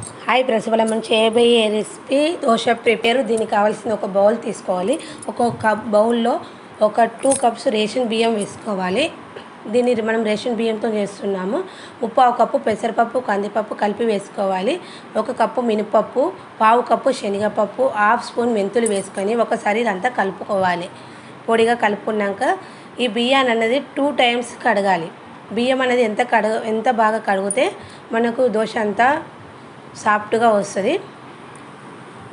Hi friends, మనం చేయబోయే recipe dosa prepare. దీనికి కావాల్సిన ఒక బౌల్ తీసుకోవాలి. ఒక బౌల్లో ఒక 2 కప్స్ రేషన్ బియ్యం వేసుకోవాలి. దీన్ని మనం రేషన్ బియ్యంతో చేస్తున్నాము. 1/4 కప్పు పెసరపప్పు, కందిపప్పు కలిపి వేసుకోవాలి. 1 కప్పు మినపప్పు, 1/2 కప్పు శనగపప్పు, 1/2 స్పూన్ మెంతులు వేసుకొని ఒకసారి ఇదంతా కలుపుకోవాలి. పొడిగా కలుపుకున్నాక ఈ బియ్యాన్ని అనేది 2 టైమ్స్ కడగాలి. బియ్యం అనేది ఎంత బాగా కడిగితే మనకు దోశ అంతా సాఫ్ట్గా వస్తుంది.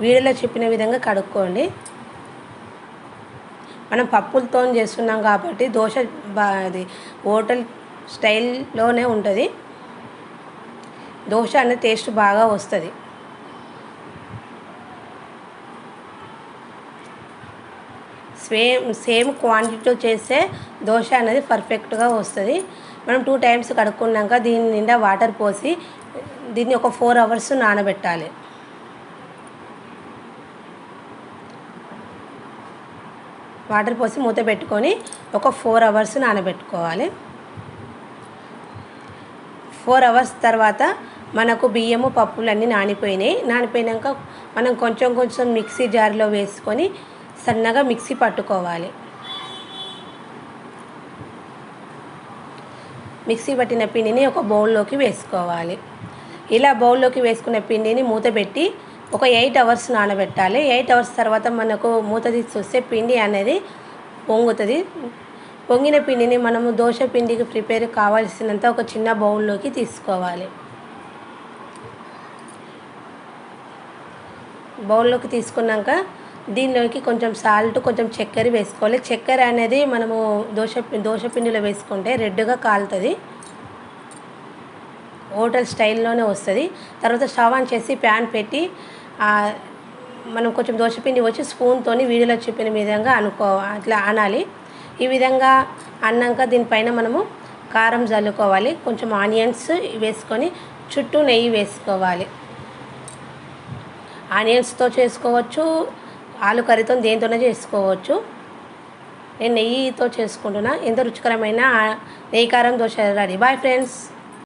వీడియోలో చెప్పిన విధంగా కడుక్కోండి. మనం పప్పులతో చేస్తున్నాం కాబట్టి దోశ అది హోటల్ స్టైల్లోనే ఉంటుంది. దోశ అనేది టేస్ట్ బాగా వస్తుంది. సేమ్ క్వాంటిటీతో చేస్తే దోశ అనేది పర్ఫెక్ట్గా వస్తుంది. మనం 2 టైమ్స్ కడుక్కున్నాక దీని నిండా వాటర్ పోసి దీన్ని ఒక 4 అవర్స్ నానబెట్టాలి. వాటర్ పోసి మూత పెట్టుకొని ఒక 4 అవర్స్ నానబెట్టుకోవాలి. 4 అవర్స్ తర్వాత మనకు బియ్యము పప్పులు అన్నీ నానిపోయినాక మనం కొంచెం మిక్సీ జార్లో వేసుకొని సన్నగా మిక్సీ పట్టుకోవాలి. మిక్సీ పట్టిన పిండిని ఒక బౌల్లోకి వేసుకోవాలి. ఇలా బౌల్లోకి వేసుకున్న పిండిని మూత పెట్టి ఒక 8 అవర్స్ నానబెట్టాలి. 8 అవర్స్ తర్వాత మనకు మూత తీసి చూస్తే పిండి అనేది పొంగుతుంది. పొంగిన పిండిని మనము దోశ పిండికి ప్రిపేర్ కావాల్సినంత ఒక చిన్న బౌల్లోకి తీసుకోవాలి. బౌల్లోకి తీసుకున్నాక దీనిలోకి కొంచెం సాల్ట్, కొంచెం చక్కెర వేసుకోవాలి. చక్కెర అనేది మనము దోశ పిండిలో వేసుకుంటే రెడ్గా కాలుతుంది. హోటల్ స్టైల్లోనే వస్తుంది. తర్వాత స్టవ్ ఆన్ చేసి ప్యాన్ పెట్టి మనం కొంచెం దోశపిండి వచ్చి స్పూన్తో వీడియోలో చెప్పిన విధంగా అట్లా అనాలి. ఈ విధంగా అన్నాక దీనిపైన మనము కారం చల్లుకోవాలి. కొంచెం ఆనియన్స్ వేసుకొని చుట్టూ నెయ్యి వేసుకోవాలి. ఆనియన్స్తో చేసుకోవచ్చు, ఆలు కర్రీతో దేనితోనే చేసుకోవచ్చు. నేను నెయ్యితో చేసుకుంటున్నా. ఎంతో రుచికరమైన నెయ్యి కారం దోశ రెడీ. Bye friends.